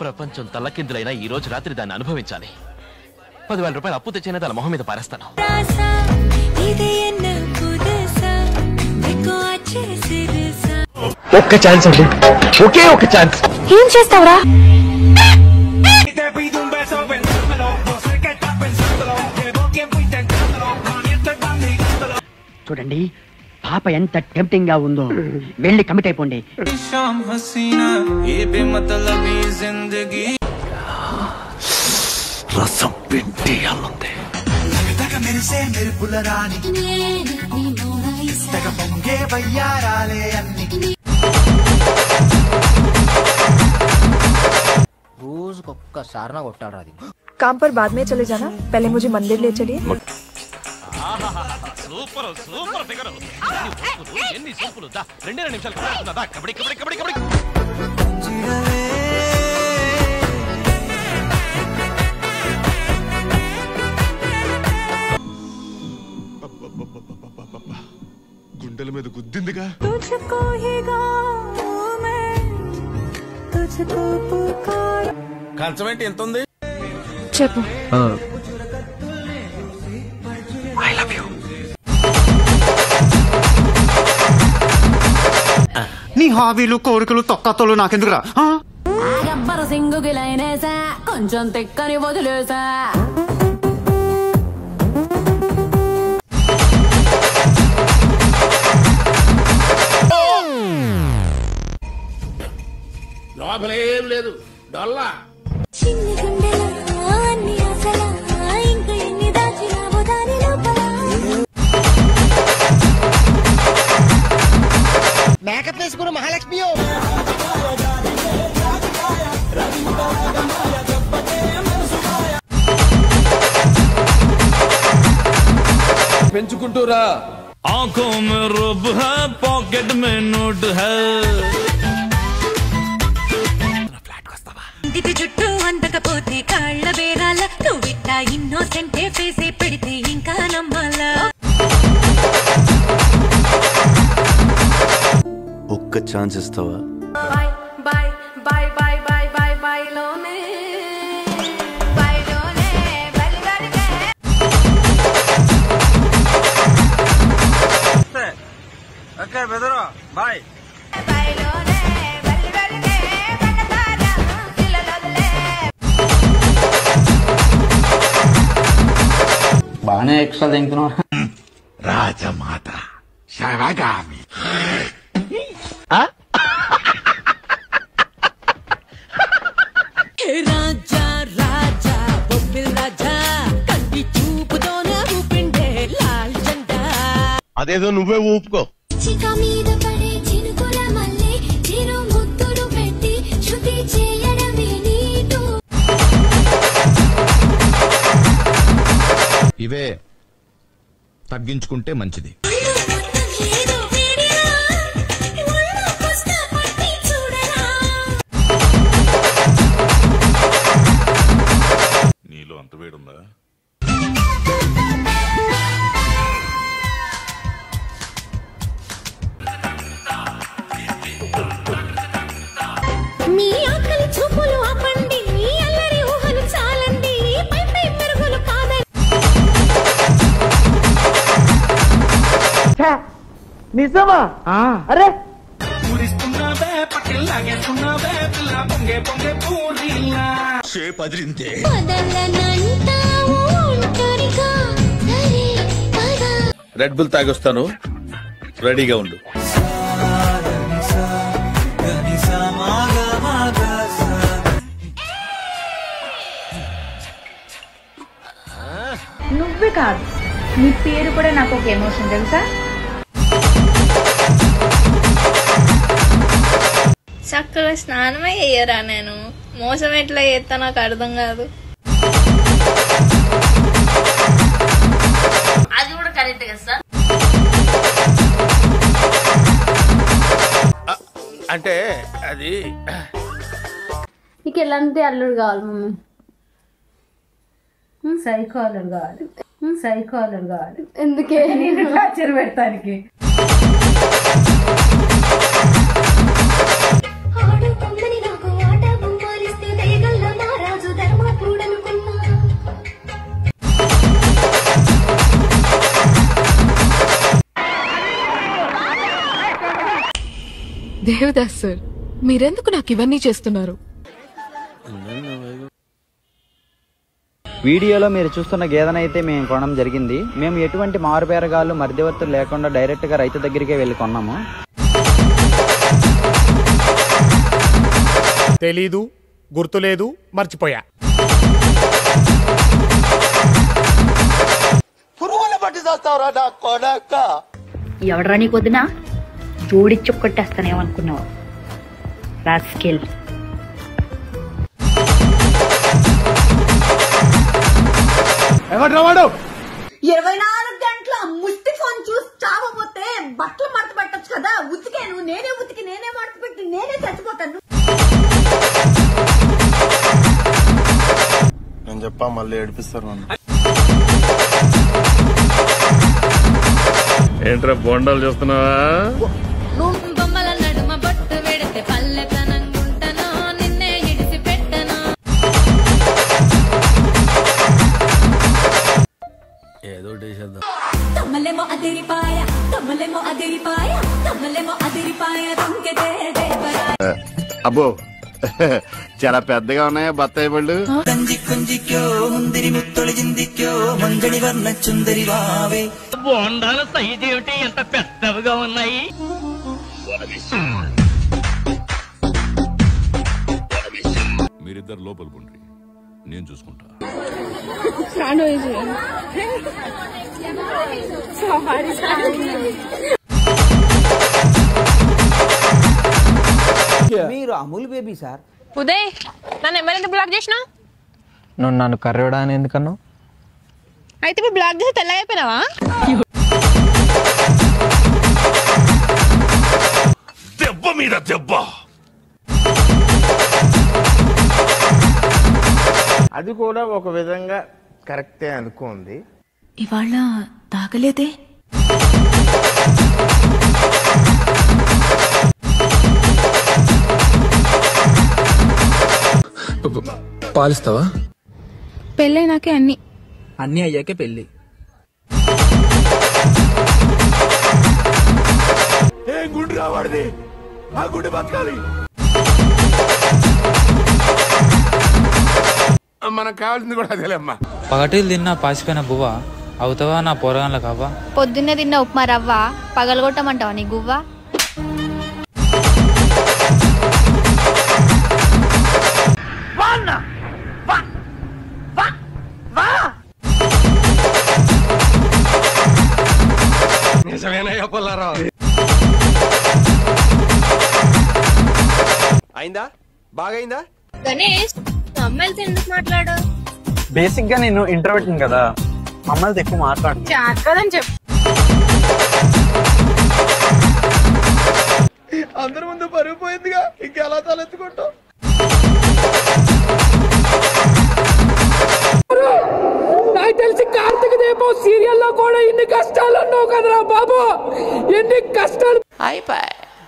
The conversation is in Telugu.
ప్రపంచం తల్లకిందులైనా ఈ రోజు రాత్రి దాన్ని అనుభవించాలి. 10,000 రూపాయలు అప్పు తెచ్చిన దాని మొహం మీద పారేస్తాను. ఒక్క ఛాన్స్ అండి, ఒకే ఒక ఛాన్స్. ఏం చేస్తావురా? చూడండి పాప ఎంత టెంప్టింగ్ గా ఉందో, వెళ్ళి కమిట్ అయిపోండి. రసం పిండి అల్లుంది. రోజుకొక్కసారి నా కొట్టాడు. అది काम पर बाद में चले जाना, पहले मुझे मंदिर ले चलिए. Super super figure. ఎన్ని సూపులు. 2 నిమిషాలు కబడ్డీ కబడ్డీ కబడ్డీ కబడ్డీ. గుండెల మీద గుద్దిందిగా. కంచం ఏంటి ఎంత ఉంది చెప్పు. I love you. నీ హాబీలు కోరికలు తొక్కతోలు నాకెందుకురా? కొంచెం తెక్కని వదిలేసా. లోపలేం లేదు డొల్లా. మేకప్ వేసుకున్న మహాలక్ష్మి పెంచుకుంటూరా. आंखों में रुब है, पॉकेट में नोट है. ఇంటికి చుట్టూ అందకపోతే కాళ్ళ బేరాల నువ్విట్టా ఇన్నోసెంటే ఫేసే పెడితే ఇంకా నమ్మాలా. ఒక్క ఛాన్స్ ఇస్తావా? బాయ్ బాయ్ బాయ్ బాయ్ బాయ్ బాయ్ బాయ్ లోనే బాయ్ లోనే బలివరిగే. ఓకే బెదరు బాయ్. బాయ్ లోనే బలివరిగే బకతారా పిల్లలొదిలే. బాగానే ఎక్స్ట్రా తింటున్నావు. రాజమాత శివగామి. రాజా రాజా బొబ్బిల్ రాజా కంటి చూపుతోనే ఊపిండే లాల్ జెండా. అదేదో నువ్వే ఊపుకో. చిక మీద పడే చినుకుల మల్లె చిరు ముద్దులు పెట్టి శృతి చేయడమే నీటు. ఇవే తగ్గించుకుంటే మంచిది. నీలో అంత వేడుందా? మీ ఆకలి చూపులు ఆపండి, మీ అల్లరి ఊహలు చాలండి, పై పై మెరుగులు కాదండి. నిజమా? అరే షేప్ అదిరిందే. వదలనంటావు ఒంటరిగా, సరే పద. రెడ్ బుల్ తాగొస్తాను, రెడీగా ఉండు. నువ్వే కాదు, నీ పేరు కూడా నాకు ఒక ఎమోషన్ తెలుసా? చక్కగా స్నానమే చెయ్యరా? నేను మోసం ఎట్లా చేస్తా నాకు అర్థం కాదు. అది కూడా కరెక్ట్ కదా సార్. అంటే అది నీకు ఎలాంటి అల్లుడు కావాలి మమ్మీ? సైకో అల్లుడు కావాలి, సైకో అల్లుడు కావాలి. ఎందుకే? టార్చర్ పెడతానికి. ఆడు కొందని నాకు ఆట బొమ్మలిస్తే దేవదాస్ సార్, మీరెందుకు నాకు ఇవన్నీ చేస్తున్నారు? వీడియోలో మీరు చూస్తున్న గేదెనైతే మేము కొనడం జరిగింది. మేము ఎటువంటి మారుబేరగాళ్ళు మధ్యవర్తులు లేకుండా డైరెక్ట్ గా రైతు దగ్గరికే వెళ్ళి కొన్నాము. తెలీదు, గుర్తులేదు, మర్చిపోయా. ఎవడరా నీకు వద్దునా జోడిచ్చి కొట్టేస్తానేమనుకున్నావు రాస్కెల్. ఎవడ్రా వాడు? 24 గంటల ముష్టి ఫోన్ చూసి చావపోతే బట్టలు మడత పెట్టచ్చు కదా. ఉతికాను, నేనే ఉతికి, నేనే మడత పెట్టి, నేనే చచ్చిపోతాను. నేను చెప్పా మళ్ళీ ఏడిపిస్తారు నన్ను. ఏంట్రా బొండాలు చూస్తున్నావా? బొమ్మల నడుమ బొట్టు వెడితే పల్లెతనంగుంటను, నిన్నే ఇడిసి పెట్టను. ఏదో చేద్దాం. తమ్మలేమో అదిరిపాయ, తమ్మలేమో అదిరిపాయ, తమ్మలేమో అదిరిపాయ, దొంగతే దేవరాయ. అబ్బో చాలా పెద్దగా ఉన్నాయా బత్తాయి పళ్ళు? బొండాల సైజు ఏమిటి ఎంత పెద్దవిగా ఉన్నాయి? మీరిద్దరు లోపల ఉండ్రి, నేను చూసుకుంటా. మీరు అమూల్ బేబీ సార్. ఉదయ్, నన్ను ఎవరైనా బ్లాక్ చేసినా? నువ్వు నన్ను కర్రోడా అని ఎందుకన్నావు? అయితే ఇప్పుడు బ్లాక్ చేసి తెల్లగైపోయినావా? దెబ్బ మీద దెబ్బ. అది కూడా ఒక విధంగా కరెక్టే అనుకోండి. ఇవాళ తాగలేదే? పాలిస్తావా? పెళ్ళైనాకే అన్నీ అయ్యాకే పెళ్లి. ఏ గుండు రావాడిది, ఆ గుండె బతకాలి. మనకు కావాల్సింది కూడా అదేలేమ్మా. పగటిలు తిన్నా పాసిపోయిన బువ్వ అవుతావా నా పోరగాన్ల కావా? పొద్దున్నే తిన్న ఉప్మా రవ్వ పగలగొట్టమంటావా నీ గువ్వ? నిజమేనయ్యా పుల్లారావు. అయిందా? బాగైందా? గణేష్, అమ్మాయిలతో ఎందుకు మాట్లాడు? బేసిక్ గా నేను ఇంట్రోవర్ట్ కదా, మమ్మల్ని ఎక్కువ మాట్లాడు. చాకదని చెప్పు. అందరి ముందు పరుగు పోయిందిగా, ఇంకెలా తలెత్తుకుంటావు? నాకు తెలిసి కార్తీక దీపం సీరియల్లో కూడా ఇన్ని కష్టాలు అన్నావు కదరా బాబు. ఎన్ని కష్టాలు. అయిపోయి